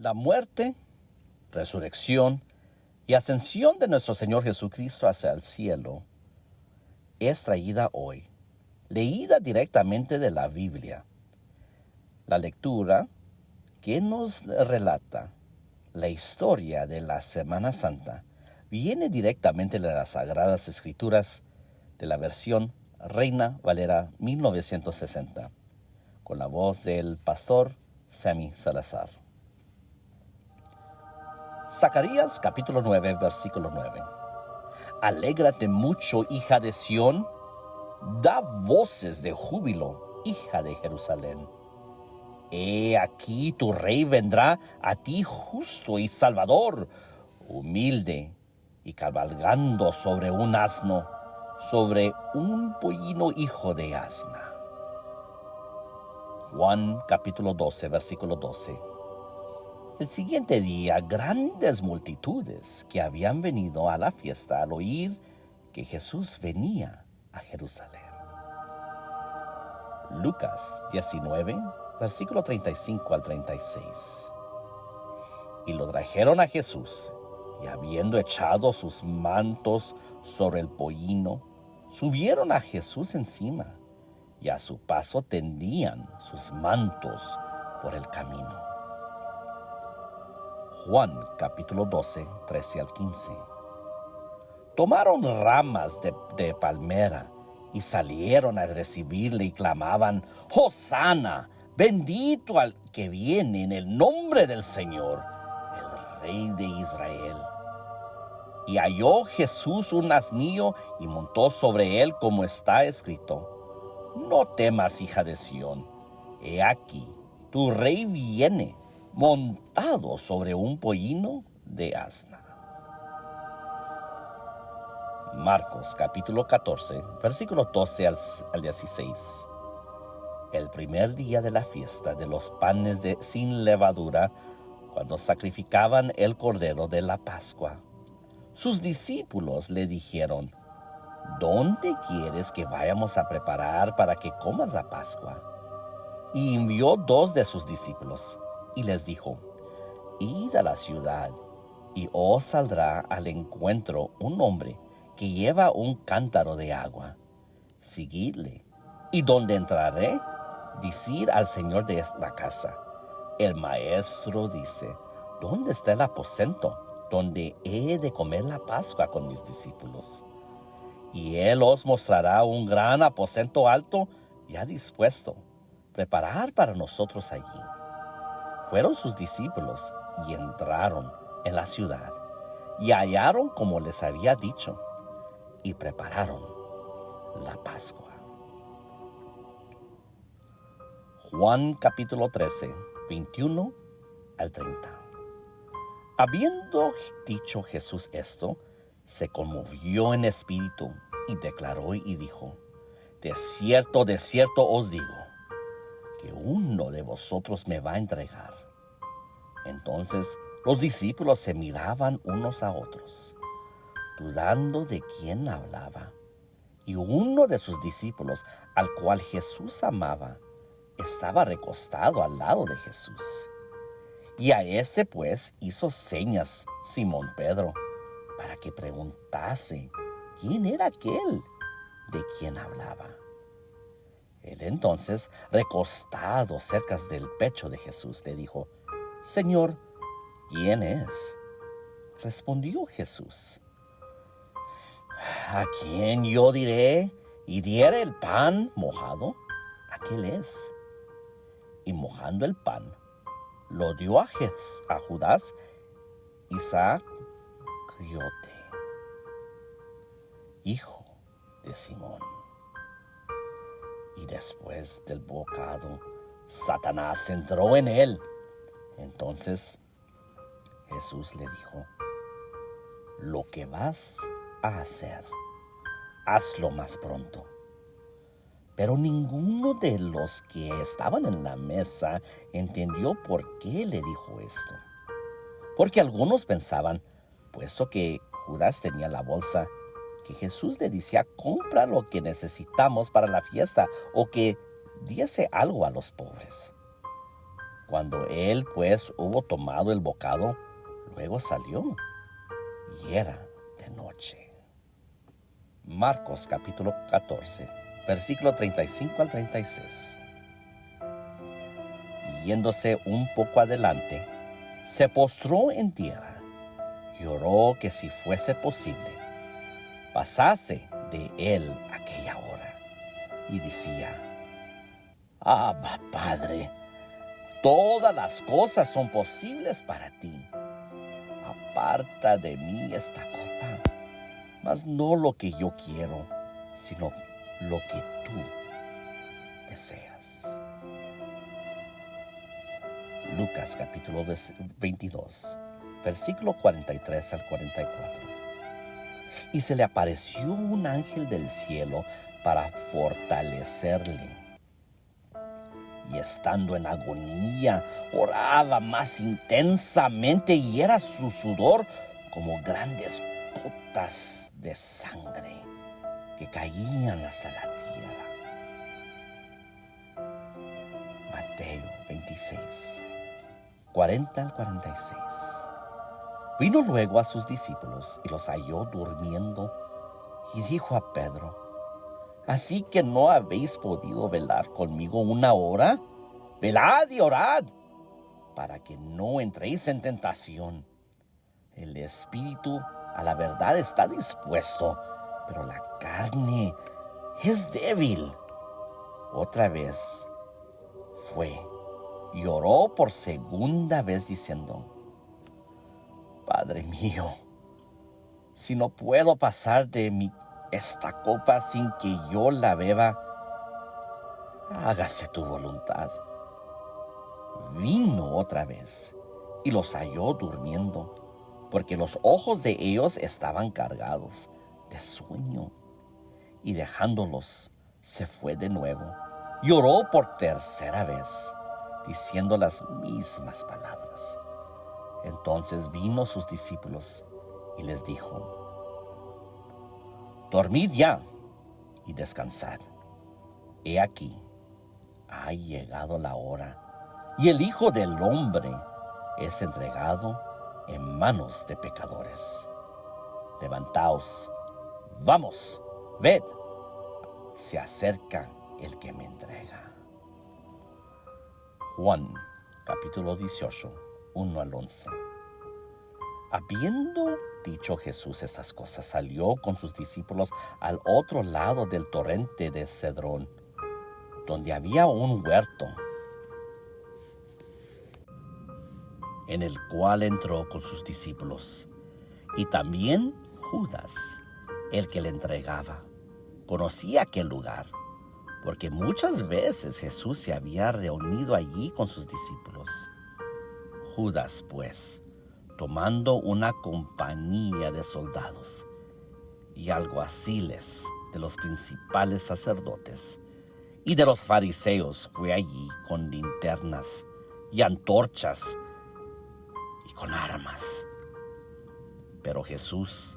La muerte, resurrección y ascensión de nuestro Señor Jesucristo hacia el cielo es traída hoy, leída directamente de la Biblia. La lectura que nos relata la historia de la Semana Santa viene directamente de las Sagradas Escrituras de la versión Reina Valera 1960, con la voz del pastor Sammy Salazar. Zacarías capítulo 9, versículo 9. Alégrate mucho, hija de Sión, da voces de júbilo, hija de Jerusalén. He aquí tu rey vendrá a ti justo y salvador, humilde y cabalgando sobre un asno, sobre un pollino hijo de asna. Juan capítulo 12, versículo 12. El siguiente día, grandes multitudes que habían venido a la fiesta al oír que Jesús venía a Jerusalén. Lucas 19, versículo 35 al 36. Y lo trajeron a Jesús, y habiendo echado sus mantos sobre el pollino, subieron a Jesús encima, y a su paso tendían sus mantos por el camino. Juan capítulo 12, 13 al 15. Tomaron ramas de palmera y salieron a recibirle y clamaban: Hosana, bendito al que viene en el nombre del Señor, el Rey de Israel. Y halló Jesús un asnillo y montó sobre él, como está escrito: No temas, hija de Sión, he aquí, tu rey viene, montado sobre un pollino de asna. Marcos capítulo 14, versículo 12 al 16. El primer día de la fiesta de los panes sin levadura, cuando sacrificaban el cordero de la Pascua, sus discípulos le dijeron: ¿Dónde quieres que vayamos a preparar para que comas la Pascua? Y envió 2 de sus discípulos y les dijo: Id a la ciudad, y os saldrá al encuentro un hombre que lleva un cántaro de agua. Seguidle, y donde entraré, decid al señor de la casa: el maestro dice, ¿dónde está el aposento donde he de comer la Pascua con mis discípulos? Y él os mostrará un gran aposento alto, ya dispuesto, preparar para nosotros allí. Fueron sus discípulos y entraron en la ciudad, y hallaron como les había dicho, y prepararon la Pascua. Juan capítulo 13, 21 al 30. Habiendo dicho Jesús esto, se conmovió en espíritu y declaró y dijo: de cierto os digo, que uno de vosotros me va a entregar. Entonces los discípulos se miraban unos a otros, dudando de quién hablaba. Y uno de sus discípulos, al cual Jesús amaba, estaba recostado al lado de Jesús. Y a este pues hizo señas Simón Pedro, para que preguntase quién era aquel de quien hablaba. Él entonces, recostado cerca del pecho de Jesús, le dijo: Señor, ¿quién es? Respondió Jesús: ¿a quién yo diré y diere el pan mojado? Aquel es. Y mojando el pan, lo dio a Judas Iscariote, hijo de Simón. Y después del bocado, Satanás entró en él. Entonces Jesús le dijo: lo que vas a hacer, hazlo más pronto. Pero ninguno de los que estaban en la mesa entendió por qué le dijo esto. Porque algunos pensaban, puesto que Judas tenía la bolsa, que Jesús le decía: compra lo que necesitamos para la fiesta, o que diese algo a los pobres. Cuando él pues hubo tomado el bocado, luego salió, y era de noche. Marcos capítulo 14, versículo 35 al 36. Yéndose un poco adelante, se postró en tierra y oró que si fuese posible, pasase de él aquella hora. Y decía: Abba, Padre, todas las cosas son posibles para ti. Aparta de mí esta copa, mas no lo que yo quiero, sino lo que tú deseas. Lucas capítulo 22, versículo 43 al 44. Y se le apareció un ángel del cielo para fortalecerle. Y estando en agonía, oraba más intensamente, y era su sudor como grandes gotas de sangre que caían hasta la tierra. Mateo 26, 40 al 46. Vino luego a sus discípulos y los halló durmiendo, y dijo a Pedro: ¿Así que no habéis podido velar conmigo una hora? Velad y orad, para que no entréis en tentación. El espíritu a la verdad está dispuesto, pero la carne es débil. Otra vez fue y oró por segunda vez diciendo: Padre mío, si no puedo pasar de mí esta copa sin que yo la beba, hágase tu voluntad. Vino otra vez y los halló durmiendo, porque los ojos de ellos estaban cargados de sueño. Y dejándolos, se fue de nuevo y oró por tercera vez, diciendo las mismas palabras. Entonces vino sus discípulos y les dijo: Dormid ya y descansad. He aquí, ha llegado la hora, y el Hijo del Hombre es entregado en manos de pecadores. Levantaos, vamos, ved, se acerca el que me entrega. Juan, capítulo 18, 1 al 11. Habiendo dicho Jesús estas cosas, salió con sus discípulos al otro lado del torrente de Cedrón, donde había un huerto, en el cual entró con sus discípulos. Y también Judas, el que le entregaba, conocía aquel lugar, porque muchas veces Jesús se había reunido allí con sus discípulos. Judas, pues, tomando una compañía de soldados y alguaciles de los principales sacerdotes y de los fariseos, fue allí con linternas y antorchas y con armas. Pero Jesús,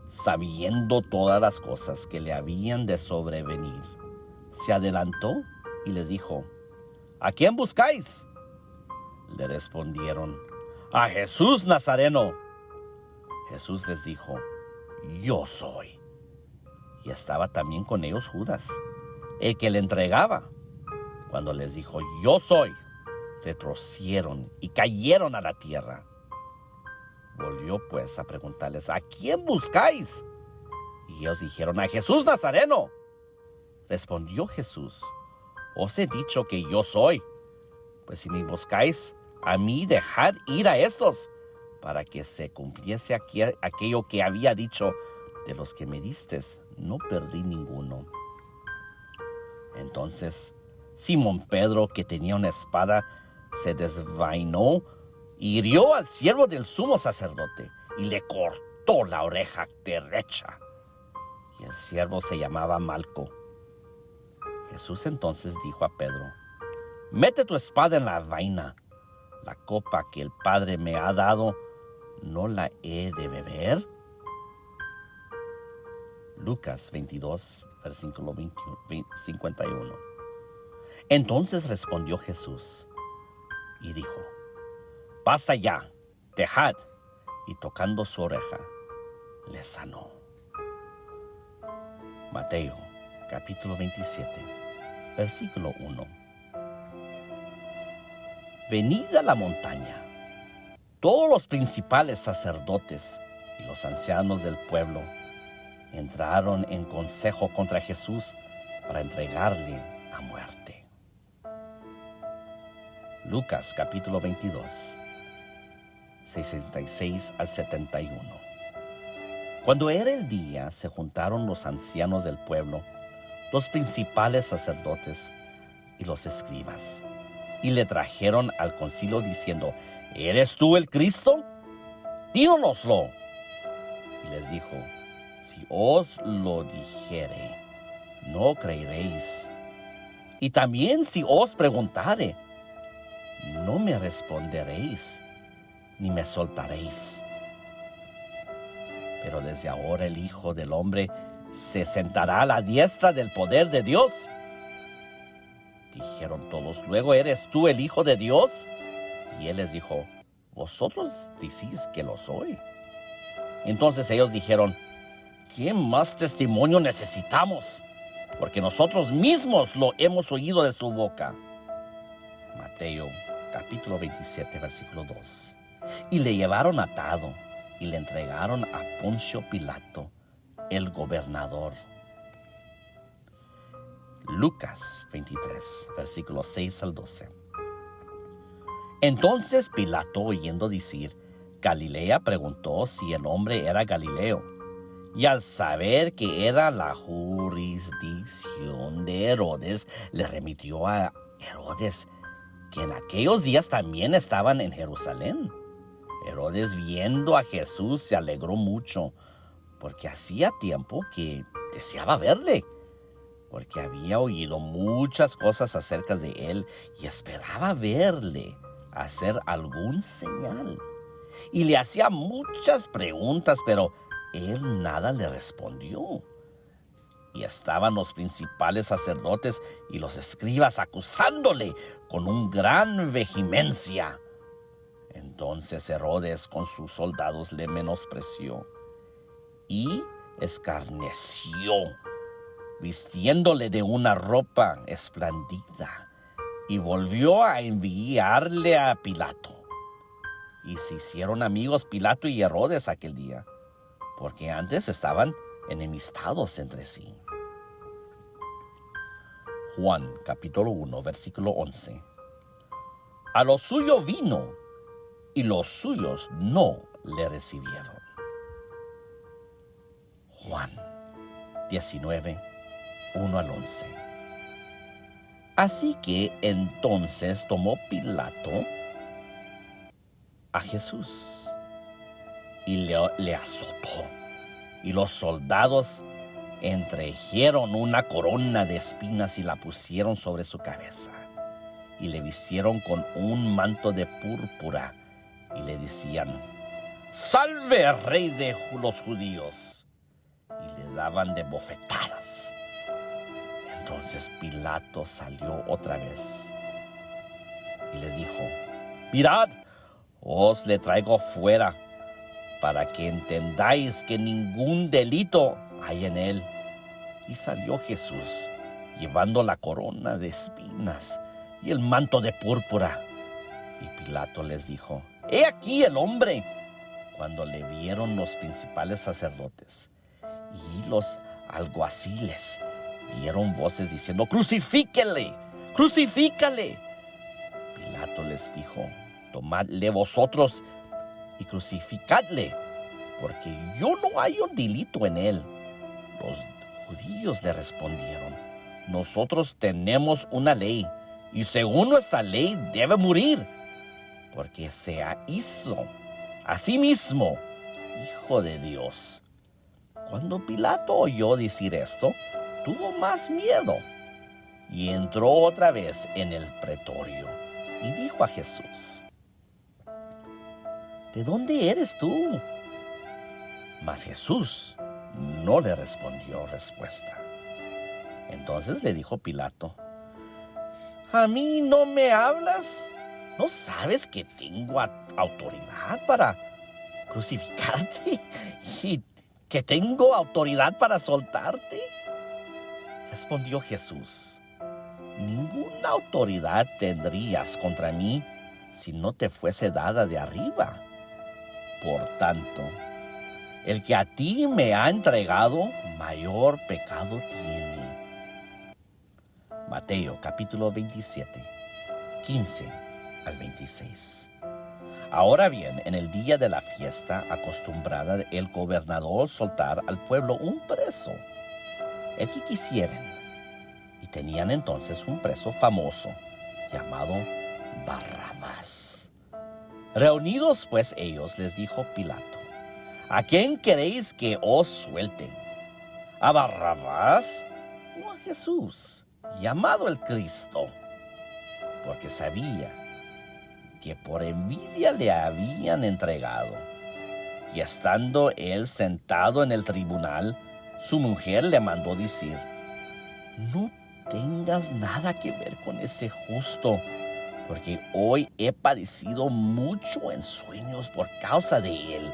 sabiendo todas las cosas que le habían de sobrevenir, se adelantó y les dijo: ¿A quién buscáis? Le respondieron: A Jesús Nazareno. Jesús les dijo: Yo soy. Y estaba también con ellos Judas, el que le entregaba. Cuando les dijo: Yo soy, retrocedieron y cayeron a la tierra. Volvió pues a preguntarles: ¿A quién buscáis? Y ellos dijeron: A Jesús Nazareno. Respondió Jesús: Os he dicho que yo soy. Pues si me buscáis a mí, dejad ir a estos, para que se cumpliese aquello que había dicho: de los que me distes, no perdí ninguno. Entonces Simón Pedro, que tenía una espada, se desvainó y hirió al siervo del sumo sacerdote y le cortó la oreja derecha. Y el siervo se llamaba Malco. Jesús entonces dijo a Pedro: Mete tu espada en la vaina. La copa que el Padre me ha dado, ¿no la he de beber? Lucas 22, versículo 51. Entonces respondió Jesús y dijo: «Basta ya, dejad». Y tocando su oreja, le sanó. Mateo, capítulo 27, versículo 1. Venid a la montaña. Todos los principales sacerdotes y los ancianos del pueblo entraron en consejo contra Jesús para entregarle a muerte. Lucas capítulo 22, 66 al 71. Cuando era el día, se juntaron los ancianos del pueblo, los principales sacerdotes y los escribas, y le trajeron al concilio diciendo: ¿Eres tú el Cristo? Dínoslo. Y les dijo: si os lo dijere, no creeréis. Y también si os preguntare, no me responderéis, ni me soltaréis. Pero desde ahora el Hijo del Hombre se sentará a la diestra del poder de Dios. Dijeron todos: ¿luego eres tú el Hijo de Dios? Y él les dijo: vosotros decís que lo soy. Entonces ellos dijeron: ¿qué más testimonio necesitamos? Porque nosotros mismos lo hemos oído de su boca. Mateo capítulo 27, versículo 2. Y le llevaron atado y le entregaron a Poncio Pilato, el gobernador. Lucas 23, versículos 6 al 12. Entonces Pilato, oyendo decir Galilea, preguntó si el hombre era Galileo. Y al saber que era la jurisdicción de Herodes, le remitió a Herodes, que en aquellos días también estaban en Jerusalén. Herodes, viendo a Jesús, se alegró mucho, porque hacía tiempo que deseaba verle, porque había oído muchas cosas acerca de él y esperaba verle hacer algún señal. Y le hacía muchas preguntas, pero él nada le respondió. Y estaban los principales sacerdotes y los escribas acusándole con un gran vehemencia. Entonces Herodes con sus soldados le menospreció y escarneció, vistiéndole de una ropa espléndida, y volvió a enviarle a Pilato. Y se hicieron amigos Pilato y Herodes aquel día, porque antes estaban enemistados entre sí. Juan capítulo 1, versículo 11. A lo suyo vino, y los suyos no le recibieron. Juan 19, 1 al 11. Así que entonces tomó Pilato a Jesús y le azotó, y los soldados entrejeron una corona de espinas y la pusieron sobre su cabeza, y le vistieron con un manto de púrpura, y le decían: ¡Salve, rey de los judíos! Y le daban de bofetadas. Entonces Pilato salió otra vez y les dijo: mirad, os le traigo fuera, para que entendáis que ningún delito hay en él. Y salió Jesús, llevando la corona de espinas y el manto de púrpura. Y Pilato les dijo: he aquí el hombre. Cuando le vieron los principales sacerdotes y los alguaciles, dieron voces diciendo: crucifíquele, crucifícale. Pilato les dijo: tomadle vosotros y crucificadle, porque yo no hallo delito en él. Los judíos le respondieron: nosotros tenemos una ley, y según nuestra ley debe morir, porque se hizo a sí mismo Hijo de Dios. Cuando Pilato oyó decir esto, tuvo más miedo, y entró otra vez en el pretorio, y dijo a Jesús: ¿de dónde eres tú? Mas Jesús no le respondió respuesta. Entonces le dijo Pilato: ¿a mí no me hablas? ¿No sabes que tengo autoridad para crucificarte y que tengo autoridad para soltarte? Respondió Jesús: ninguna autoridad tendrías contra mí si no te fuese dada de arriba. Por tanto, el que a ti me ha entregado, mayor pecado tiene. Mateo capítulo 27, 15 al 26. Ahora bien, en el día de la fiesta acostumbrada, el gobernador soltar al pueblo un preso, el que quisieren. Y tenían entonces un preso famoso, llamado Barrabás. Reunidos pues ellos, les dijo Pilato: ¿a quién queréis que os suelte? ¿A Barrabás o a Jesús, llamado el Cristo? Porque sabía que por envidia le habían entregado. Y estando él sentado en el tribunal, su mujer le mandó decir: no tengas nada que ver con ese justo, porque hoy he padecido mucho en sueños por causa de él.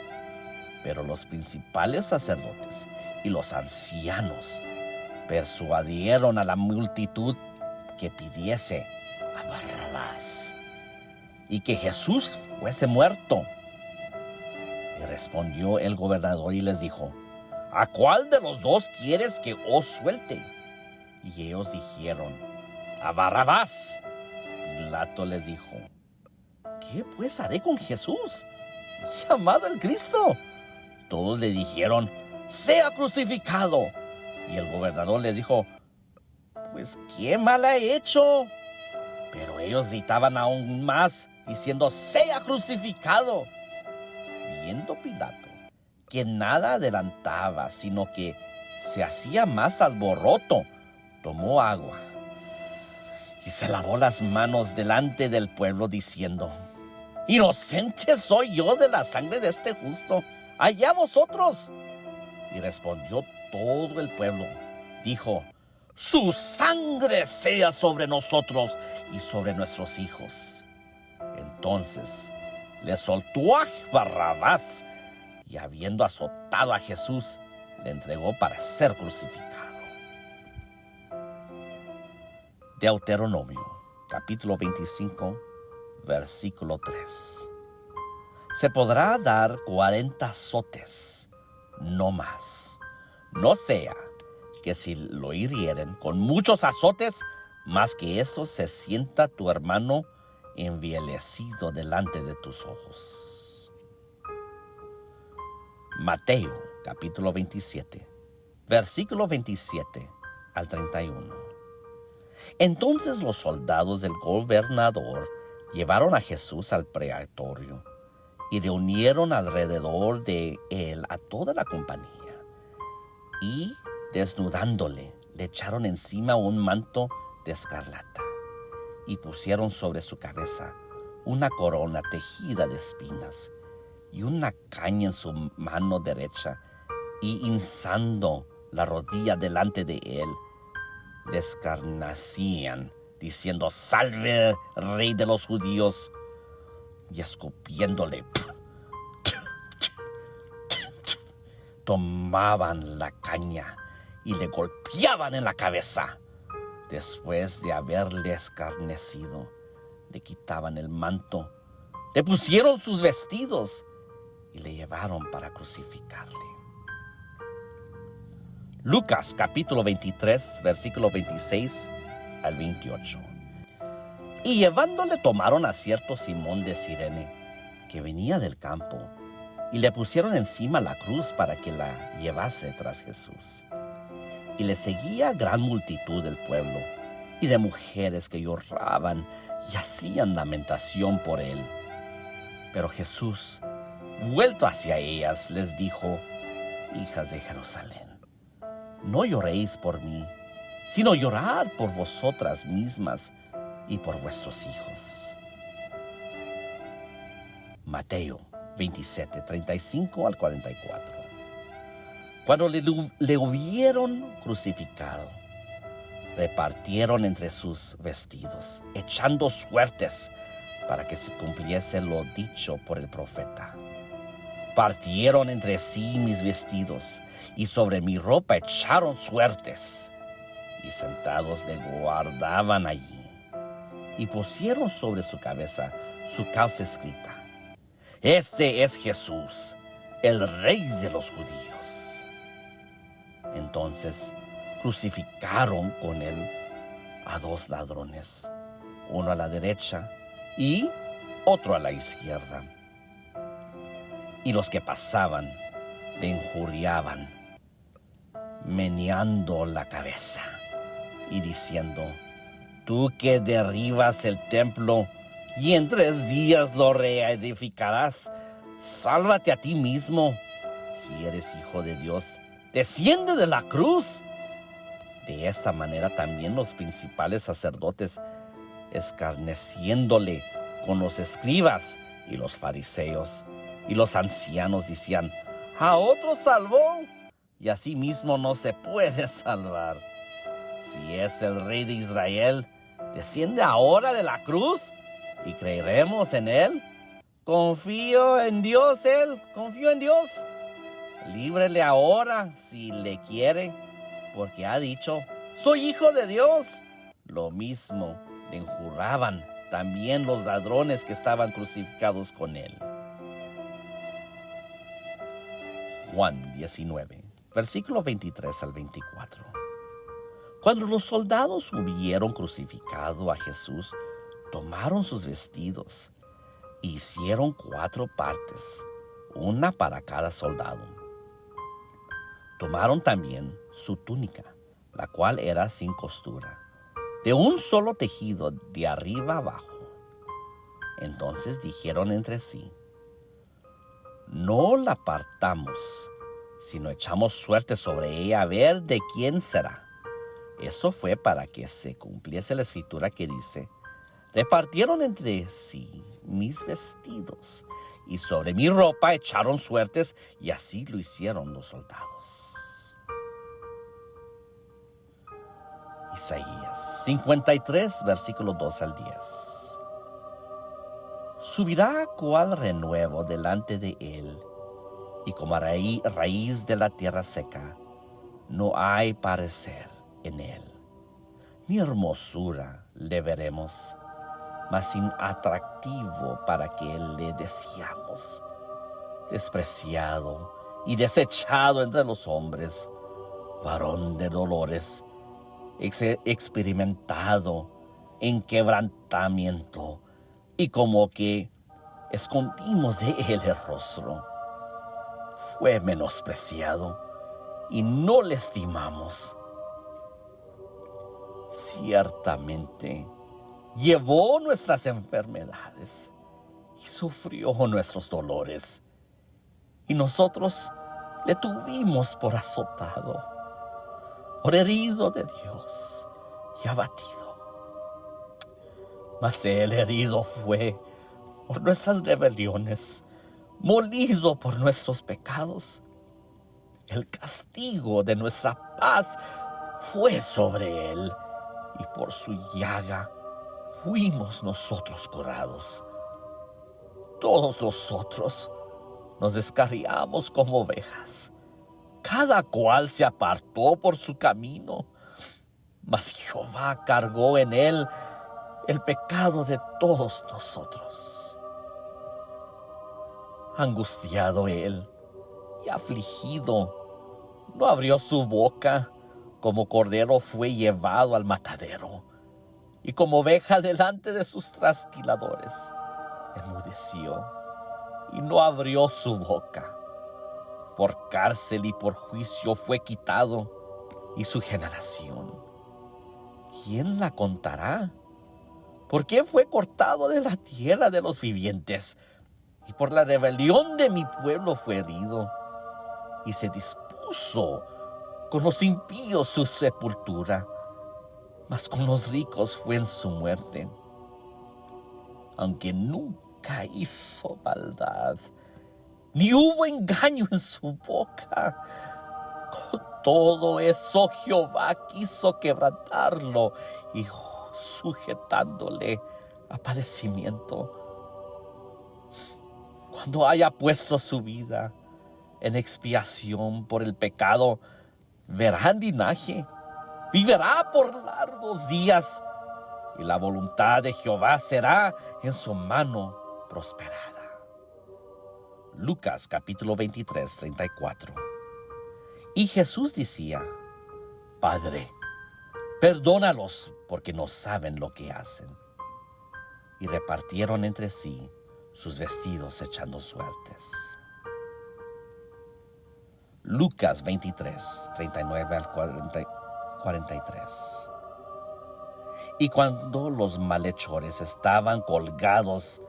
Pero los principales sacerdotes y los ancianos persuadieron a la multitud que pidiese a Barrabás y que Jesús fuese muerto. Y respondió el gobernador y les dijo: ¿a cuál de los dos quieres que os suelte? Y ellos dijeron: a Barrabás. Pilato les dijo: ¿qué pues haré con Jesús, llamado el Cristo? Todos le dijeron: sea crucificado. Y el gobernador les dijo: pues qué mal ha hecho. Pero ellos gritaban aún más, diciendo: sea crucificado. Viendo Pilato que nada adelantaba, sino que se hacía más alboroto, tomó agua y se lavó las manos delante del pueblo, diciendo: inocente soy yo de la sangre de este justo, allá vosotros. Y respondió todo el pueblo, dijo: su sangre sea sobre nosotros y sobre nuestros hijos. Entonces le soltó a Barrabás, y habiendo azotado a Jesús, le entregó para ser crucificado. Deuteronomio, capítulo 25, versículo 3. Se podrá dar 40 azotes, no más. No sea que si lo hirieren con muchos azotes, más que esto se sienta tu hermano envilecido delante de tus ojos. Mateo, capítulo 27, versículo 27 al 31. Entonces los soldados del gobernador llevaron a Jesús al pretorio y reunieron alrededor de él a toda la compañía. Y desnudándole, le echaron encima un manto de escarlata y pusieron sobre su cabeza una corona tejida de espinas y una caña en su mano derecha, y hinchando la rodilla delante de él, le escarnecían, diciendo: salve, rey de los judíos. Y escupiéndole, tomaban la caña y le golpeaban en la cabeza. Después de haberle escarnecido, le quitaban el manto, le pusieron sus vestidos y le llevaron para crucificarle. Lucas capítulo 23, versículo 26 al 28. Y llevándole tomaron a cierto Simón de Cirene, que venía del campo, y le pusieron encima la cruz para que la llevase tras Jesús. Y le seguía gran multitud del pueblo, y de mujeres que lloraban y hacían lamentación por él. Pero Jesús, vuelto hacia ellas, les dijo: hijas de Jerusalén, no lloréis por mí, sino llorad por vosotras mismas y por vuestros hijos. Mateo 27, 35 al 44. Cuando le hubieron crucificado, repartieron entre sus vestidos, echando suertes para que se cumpliese lo dicho por el profeta. Partieron entre sí mis vestidos, y sobre mi ropa echaron suertes, y sentados le guardaban allí, y pusieron sobre su cabeza su causa escrita: Este es Jesús, el Rey de los judíos. Entonces crucificaron con él a dos ladrones, uno a la derecha y otro a la izquierda. Y los que pasaban le injuriaban, meneando la cabeza y diciendo: Tú que derribas el templo y en 3 días lo reedificarás, sálvate a ti mismo. Si eres hijo de Dios, desciende de la cruz. De esta manera también los principales sacerdotes, escarneciéndole con los escribas y los fariseos y los ancianos, decían: A otro salvó, y a sí mismo no se puede salvar. Si es el Rey de Israel, desciende ahora de la cruz y creeremos en él. Confío en Dios. Líbrele ahora si le quiere, porque ha dicho: Soy hijo de Dios. Lo mismo le injuraban también los ladrones que estaban crucificados con él. Juan 19, versículo 23 al 24. Cuando los soldados hubieron crucificado a Jesús, tomaron sus vestidos e hicieron 4 partes, una para cada soldado. Tomaron también su túnica, la cual era sin costura, de un solo tejido de arriba abajo. Entonces dijeron entre sí: No la partamos, sino echamos suerte sobre ella a ver de quién será. Esto fue para que se cumpliese la escritura que dice: Repartieron entre sí mis vestidos, y sobre mi ropa echaron suertes, y así lo hicieron los soldados. Isaías 53, versículo 2 al 10. Subirá cual renuevo delante de él, y como raíz de la tierra seca, no hay parecer en él, ni hermosura le veremos, mas sin atractivo para que le deseamos. Despreciado y desechado entre los hombres, varón de dolores, experimentado en quebrantamiento, y como que escondimos de él el rostro. Fue menospreciado y no le estimamos. Ciertamente llevó nuestras enfermedades y sufrió nuestros dolores, y nosotros le tuvimos por azotado, por herido de Dios y abatido. Mas él herido fue por nuestras rebeliones, molido por nuestros pecados. El castigo de nuestra paz fue sobre él, y por su llaga fuimos nosotros curados. Todos nosotros nos descarriamos como ovejas, cada cual se apartó por su camino, mas Jehová cargó en él el pecado de todos nosotros. Angustiado él y afligido, no abrió su boca. Como cordero fue llevado al matadero, y como oveja delante de sus trasquiladores, enmudeció y no abrió su boca. Por cárcel y por juicio fue quitado, y su generación, ¿quién la contará? ¿Por qué fue cortado de la tierra de los vivientes? Y por la rebelión de mi pueblo fue herido, y se dispuso con los impíos su sepultura, mas con los ricos fue en su muerte. Aunque nunca hizo maldad, ni hubo engaño en su boca, con todo eso Jehová quiso quebrantarlo, y sujetándole a padecimiento, cuando haya puesto su vida en expiación por el pecado, verá linaje, vivirá por largos días, y la voluntad de Jehová será en su mano prosperada. Lucas capítulo 23, 34. Y Jesús decía: Padre, perdónalos, porque no saben lo que hacen. Y repartieron entre sí sus vestidos echando suertes. Lucas 23, 39 al 43. Y cuando los malhechores estaban colgados,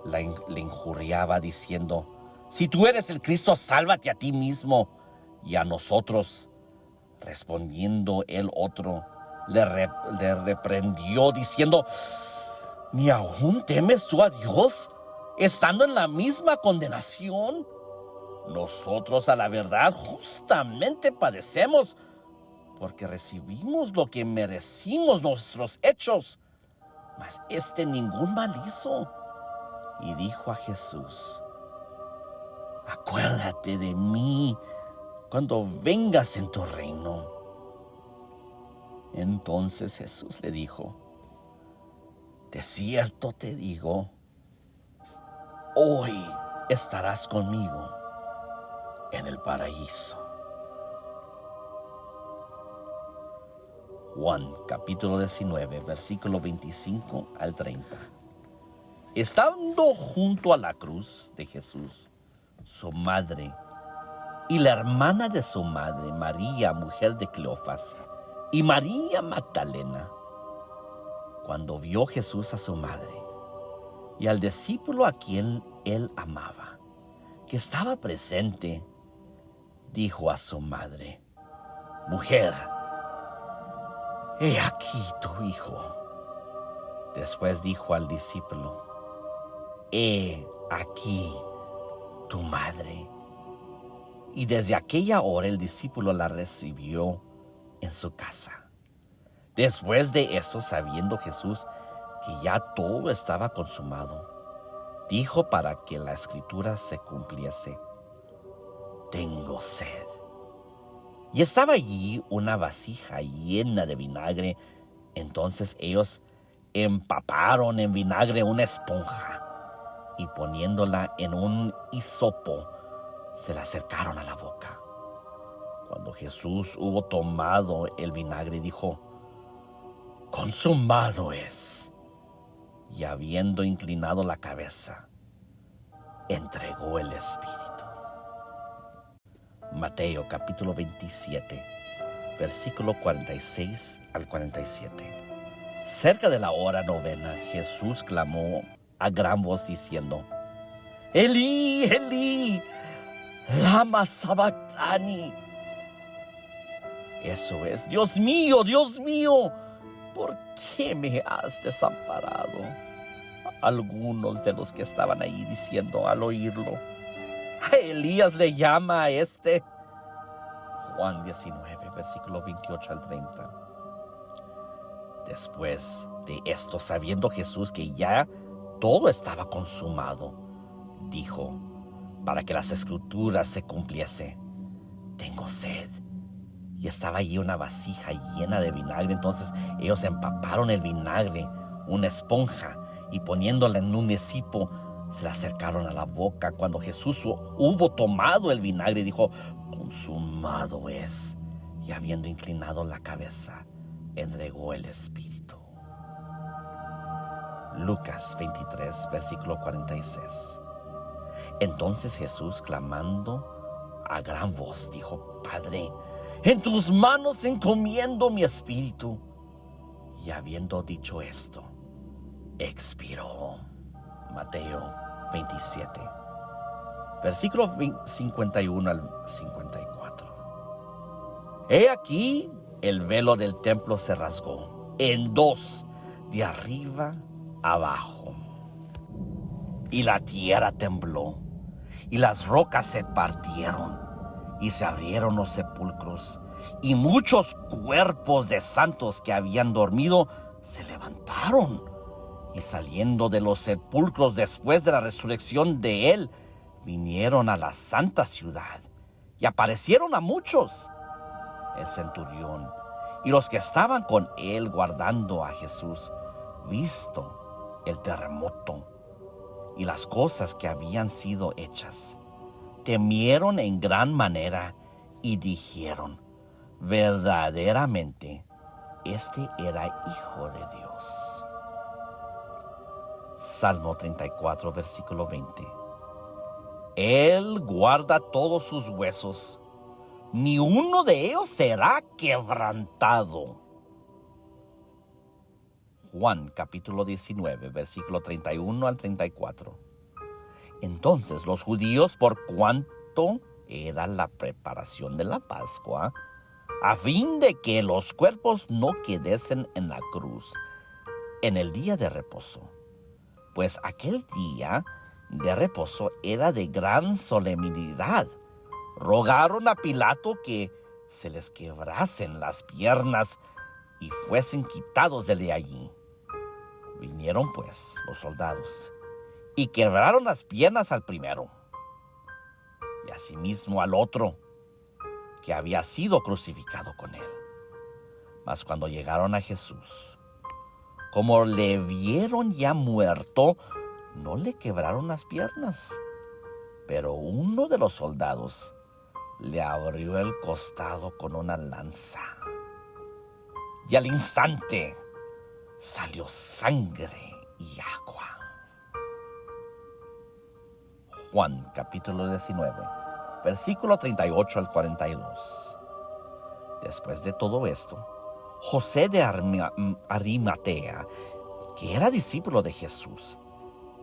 le injuriaba diciendo: Si tú eres el Cristo, sálvate a ti mismo y a nosotros. Respondiendo el otro, le reprendió diciendo: ¿Ni aún temes tú a Dios, estando en la misma condenación? Nosotros, a la verdad, justamente padecemos, porque recibimos lo que merecimos nuestros hechos, mas ningún mal hizo. Y dijo a Jesús: Acuérdate de mí cuando vengas en tu reino. Entonces Jesús le dijo: De cierto te digo, hoy estarás conmigo en el paraíso. Juan capítulo 19, versículo 25 al 30. Estando junto a la cruz de Jesús, su madre y la hermana de su madre, María, mujer de Cleofas, y María Magdalena, cuando vio Jesús a su madre y al discípulo a quien él amaba, que estaba presente, dijo a su madre: Mujer, he aquí tu hijo. Después dijo al discípulo: He aquí tu madre. Y desde aquella hora el discípulo la recibió en su casa. Después de esto, sabiendo Jesús que ya todo estaba consumado, dijo para que la escritura se cumpliese: Tengo sed. Y estaba allí una vasija llena de vinagre. Entonces ellos empaparon en vinagre una esponja y poniéndola en un hisopo, se la acercaron a la boca. Cuando Jesús hubo tomado el vinagre, dijo: Consumado es. Y habiendo inclinado la cabeza, entregó el espíritu. Mateo capítulo 27, versículo 46 al 47. Cerca de la hora novena, Jesús clamó a gran voz diciendo: Elí, Elí, lama sabactani. Eso es: Dios mío, ¿por qué me has desamparado? Algunos de los que estaban ahí diciendo al oírlo: A Elías le llama a este. Juan 19, versículo 28 al 30. Después de esto, sabiendo Jesús que ya todo estaba consumado, dijo, para que las escrituras se cumpliese: Tengo sed. Y estaba allí una vasija llena de vinagre. Entonces ellos empaparon el vinagre, una esponja, y poniéndola en un hisopo, se la acercaron a la boca. Cuando Jesús hubo tomado el vinagre, dijo: Consumado es. Y habiendo inclinado la cabeza, entregó el espíritu. Lucas 23, versículo 46. Entonces Jesús, clamando a gran voz, dijo: Padre, en tus manos encomiendo mi espíritu. Y habiendo dicho esto, expiró. Mateo 27, versículo 51 al 54. He aquí, el velo del templo se rasgó en dos, de arriba abajo. Y la tierra tembló, y las rocas se partieron, y se abrieron los sepulcros, y muchos cuerpos de santos que habían dormido se levantaron. Y saliendo de los sepulcros después de la resurrección de él, vinieron a la santa ciudad y aparecieron a muchos. El centurión y los que estaban con él guardando a Jesús, visto el terremoto y las cosas que habían sido hechas, temieron en gran manera y dijeron: verdaderamente, este era Hijo de Dios. Salmo 34, versículo 20. Él guarda todos sus huesos, ni uno de ellos será quebrantado. Juan capítulo 19, versículo 31 al 34. Entonces los judíos, por cuanto era la preparación de la Pascua, a fin de que los cuerpos no quedesen en la cruz en el día de reposo, pues aquel día de reposo era de gran solemnidad, rogaron a Pilato que se les quebrasen las piernas y fuesen quitados de allí. Vinieron pues los soldados y quebraron las piernas al primero y asimismo al otro, que había sido crucificado con él. Mas cuando llegaron a Jesús, como le vieron ya muerto, no le quebraron las piernas. Pero uno de los soldados le abrió el costado con una lanza, y al instante salió sangre y agua. Juan capítulo 19, versículo 38 al 42. Después de todo esto, José de Arimatea, que era discípulo de Jesús,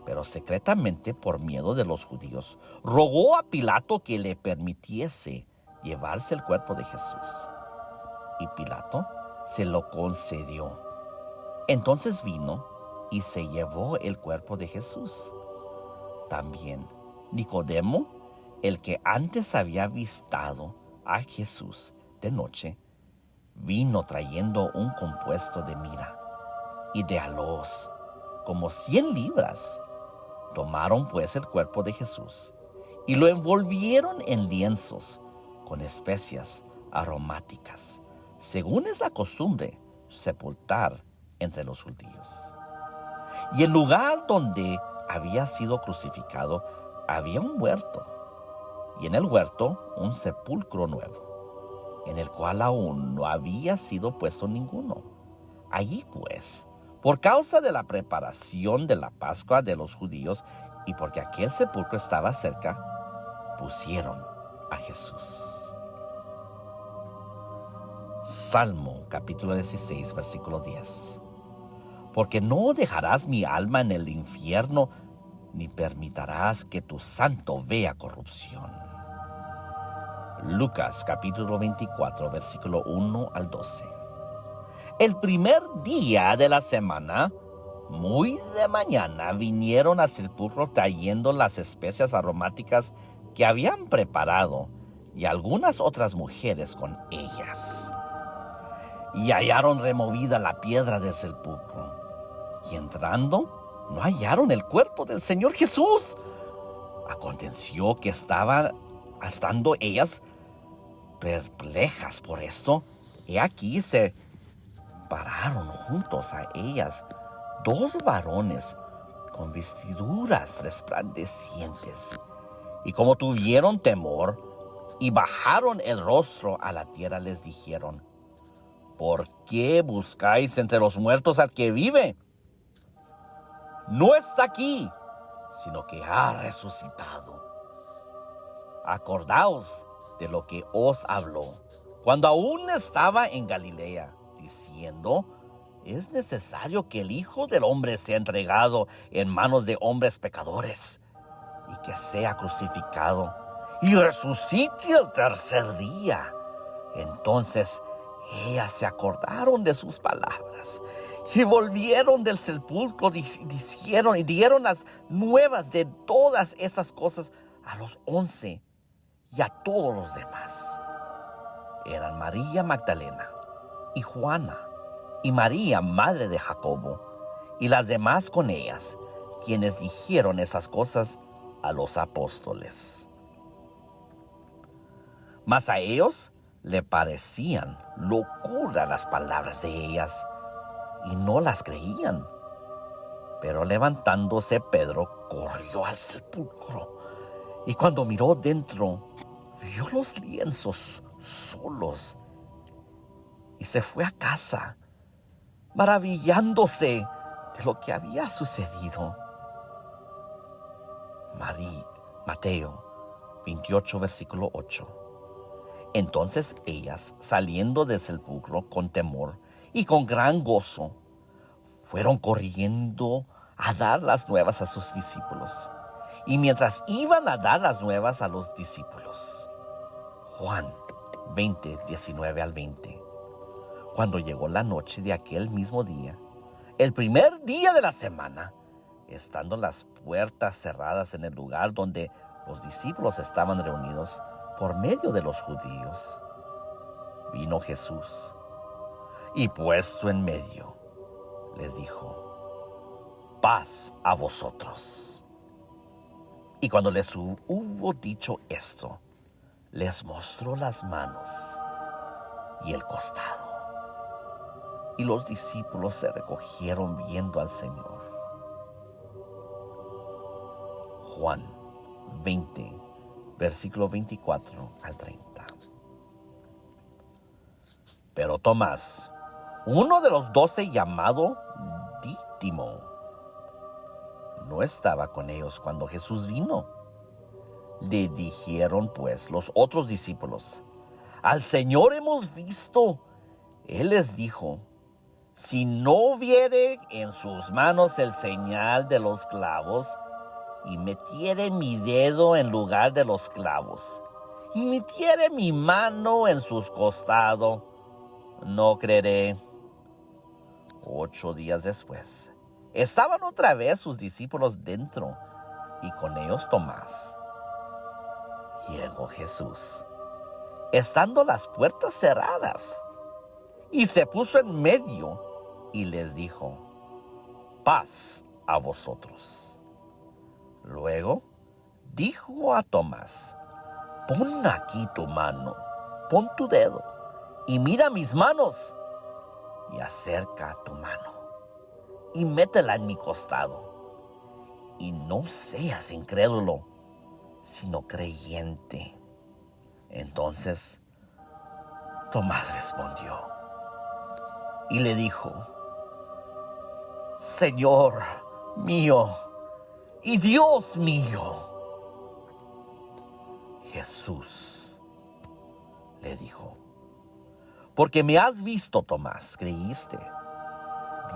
pero secretamente por miedo de los judíos, rogó a Pilato que le permitiese llevarse el cuerpo de Jesús. Y Pilato se lo concedió. Entonces vino y se llevó el cuerpo de Jesús. También Nicodemo, el que antes había avistado a Jesús de noche, vino trayendo un compuesto de mirra y de aloes, como 100 libras. Tomaron pues el cuerpo de Jesús y lo envolvieron en lienzos con especias aromáticas, según es la costumbre sepultar entre los judíos. Y el lugar donde había sido crucificado había un huerto, y en el huerto un sepulcro nuevo, en el cual aún no había sido puesto ninguno. Allí pues, por causa de la preparación de la Pascua de los judíos y porque aquel sepulcro estaba cerca, pusieron a Jesús. Salmo capítulo 16, versículo 10. Porque no dejarás mi alma en el infierno, ni permitirás que tu santo vea corrupción. Lucas capítulo 24, versículo 1 al 12. El primer día de la semana, muy de mañana, vinieron al sepulcro trayendo las especias aromáticas que habían preparado, y algunas otras mujeres con ellas. Y hallaron removida la piedra del sepulcro, y entrando, no hallaron el cuerpo del Señor Jesús. Aconteció que estando ellas perplejas por esto, he aquí se pararon juntos a ellas 2 varones con vestiduras resplandecientes, y como tuvieron temor y bajaron el rostro a la tierra, les dijeron: ¿por qué buscáis entre los muertos al que vive? No está aquí, sino que ha resucitado. Acordaos de lo que os habló cuando aún estaba en Galilea, diciendo: es necesario que el Hijo del Hombre sea entregado en manos de hombres pecadores, y que sea crucificado, y resucite el tercer día. Entonces ellas se acordaron de sus palabras, y volvieron del sepulcro y dieron las nuevas de todas estas cosas a los 11 y a todos los demás. Eran María Magdalena y Juana y María, madre de Jacobo, y las demás con ellas, quienes dijeron esas cosas a los apóstoles. Mas a ellos le parecían locura las palabras de ellas y no las creían. Pero levantándose Pedro corrió al sepulcro y cuando miró dentro vio los lienzos solos y se fue a casa maravillándose de lo que había sucedido. Mateo 28, versículo 8. Entonces ellas, saliendo del sepulcro con temor y con gran gozo, fueron corriendo a dar las nuevas a sus discípulos. Y mientras iban a dar las nuevas a los discípulos, Juan 20, 19 al 20. Cuando llegó la noche de aquel mismo día, el primer día de la semana, estando las puertas cerradas en el lugar donde los discípulos estaban reunidos por medio de los judíos, vino Jesús y puesto en medio, les dijo: paz a vosotros. Y cuando les hubo dicho esto, les mostró las manos y el costado. Y los discípulos se recogieron viendo al Señor. Juan 20, versículo 24 al 30. Pero Tomás, uno de los 12 llamado Dídimo, no estaba con ellos cuando Jesús vino. Le dijeron pues los otros discípulos: al Señor hemos visto. Él les dijo: si no viere en sus manos el señal de los clavos, y metiere mi dedo en lugar de los clavos, y metiere mi mano en sus costados, no creeré. 8 días después, estaban otra vez sus discípulos dentro, y con ellos Tomás. Llegó Jesús, estando las puertas cerradas, y se puso en medio, y les dijo: paz a vosotros. Luego dijo a Tomás: pon aquí tu mano, pon tu dedo, y mira mis manos, y acerca tu mano, y métela en mi costado, y no seas incrédulo, sino creyente. Entonces Tomás respondió y le dijo: Señor mío y Dios mío. Jesús le dijo: porque me has visto, Tomás, creíste.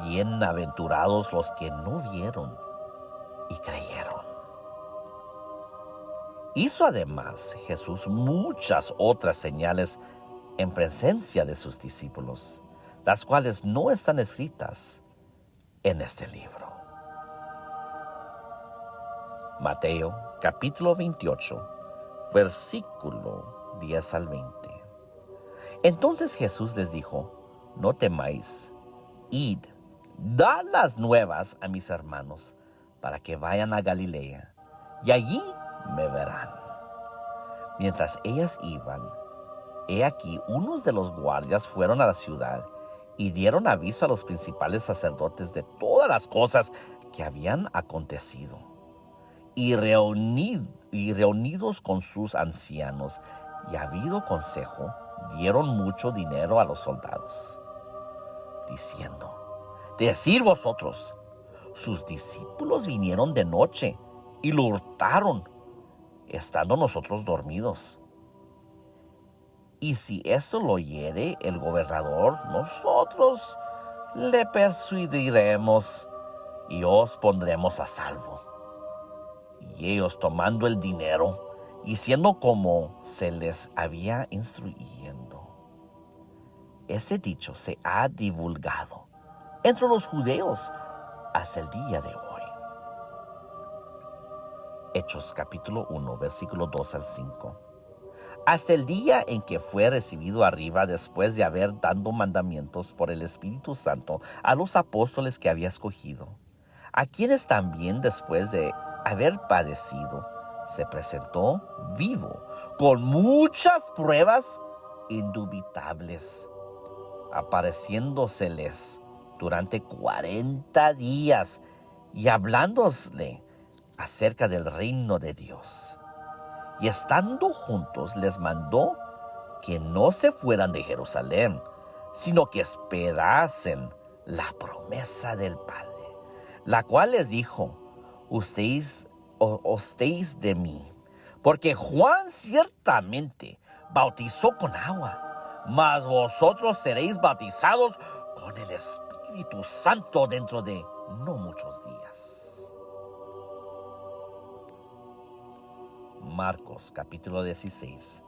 Bienaventurados los que no vieron y creyeron. Hizo además Jesús muchas otras señales en presencia de sus discípulos, las cuales no están escritas en este libro. Mateo capítulo 28, versículo 10 al 20. Entonces Jesús les dijo: no temáis, id, dad las nuevas a mis hermanos, para que vayan a Galilea, y allí me verán. Mientras ellas iban, he aquí unos de los guardias fueron a la ciudad y dieron aviso a los principales sacerdotes de todas las cosas que habían acontecido. Y reunidos con sus ancianos y habido consejo, dieron mucho dinero a los soldados, diciendo: decid vosotros, sus discípulos vinieron de noche y lo hurtaron, estando nosotros dormidos. Y si esto lo oyere el gobernador, nosotros le persuadiremos y os pondremos a salvo. Y ellos, tomando el dinero, hiciendo como se les había instruido. Este dicho se ha divulgado entre los judíos hasta el día de hoy. Hechos capítulo 1, versículo 2 al 5. Hasta el día en que fue recibido arriba, después de haber dado mandamientos por el Espíritu Santo a los apóstoles que había escogido, a quienes también después de haber padecido, se presentó vivo, con muchas pruebas indubitables, apareciéndoseles durante 40 días y hablándole acerca del reino de Dios. Y estando juntos les mandó que no se fueran de Jerusalén, sino que esperasen la promesa del Padre, la cual les dijo: ustedes ostéis de mí, porque Juan ciertamente bautizó con agua, mas vosotros seréis bautizados con el Espíritu Santo dentro de no muchos días. Marcos capítulo 16,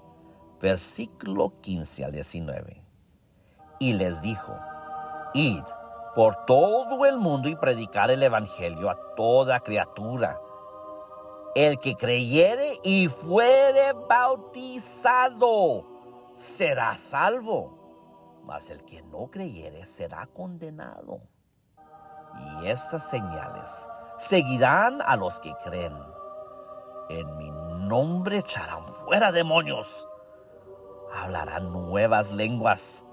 versículo 15 al 19. Y les dijo: id por todo el mundo y predicar el evangelio a toda criatura. El que creyere y fuere bautizado será salvo, mas el que no creyere será condenado. Y estas señales seguirán a los que creen. En mi nombre echarán fuera demonios, hablarán nuevas lenguas,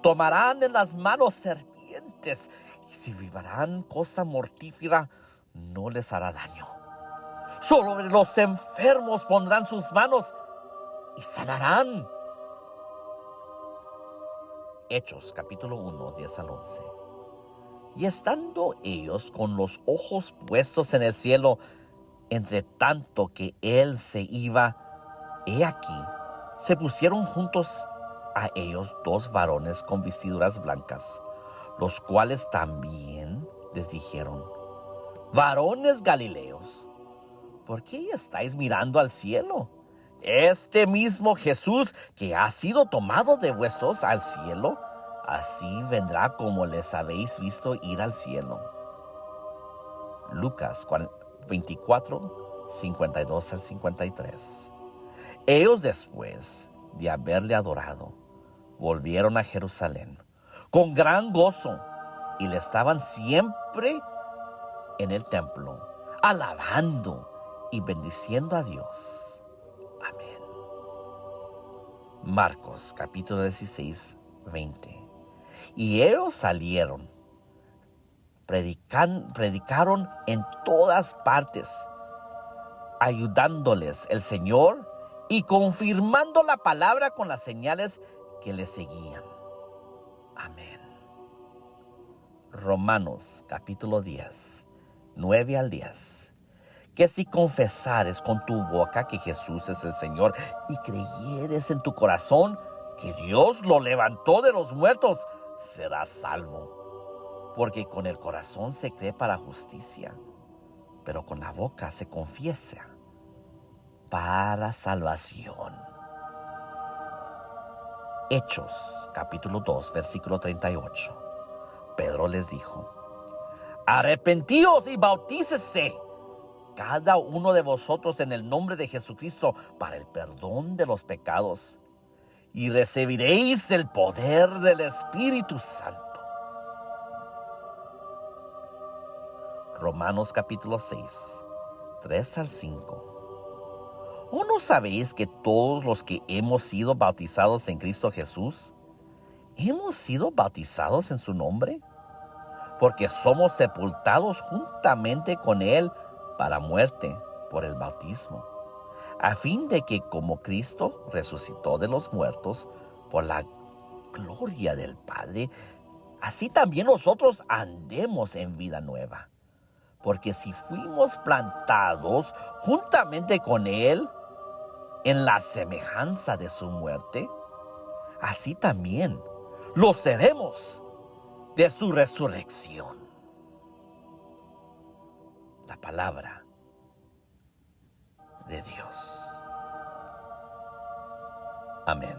tomarán en las manos serpientes, y si beberán cosa mortífera, no les hará daño. Sobre los enfermos pondrán sus manos y sanarán. Hechos capítulo 1, 10 al 11. Y estando ellos con los ojos puestos en el cielo, entre tanto que él se iba, he aquí, se pusieron juntos a ellos 2 varones con vestiduras blancas, los cuales también les dijeron: varones Galileos, ¿por qué estáis mirando al cielo? Este mismo Jesús que ha sido tomado de vuestros al cielo, así vendrá como les habéis visto ir al cielo. Lucas 24, 52 al 53. Ellos, después de haberle adorado, volvieron a Jerusalén con gran gozo, y le estaban siempre en el templo, alabando y bendiciendo a Dios. Amén. Marcos capítulo 16, 20. Y ellos salieron, predicaron en todas partes, ayudándoles el Señor y confirmando la palabra con las señales que le seguían. Amén. Romanos capítulo 10, 9 al 10. Que si confesares con tu boca que Jesús es el Señor y creyeres en tu corazón que Dios lo levantó de los muertos, serás salvo. Porque con el corazón se cree para justicia, pero con la boca se confiesa para salvación. Hechos capítulo 2, versículo 38. Pedro les dijo: arrepentíos y bautícese cada uno de vosotros en el nombre de Jesucristo para el perdón de los pecados, y recibiréis el poder del Espíritu Santo. Romanos capítulo 6, 3 al 5. ¿O no sabéis que todos los que hemos sido bautizados en Cristo Jesús, hemos sido bautizados en su nombre? Porque somos sepultados juntamente con Él para muerte por el bautismo, a fin de que como Cristo resucitó de los muertos por la gloria del Padre, así también nosotros andemos en vida nueva. Porque si fuimos plantados juntamente con Él en la semejanza de su muerte, así también lo seremos de su resurrección. La palabra de Dios. Amén.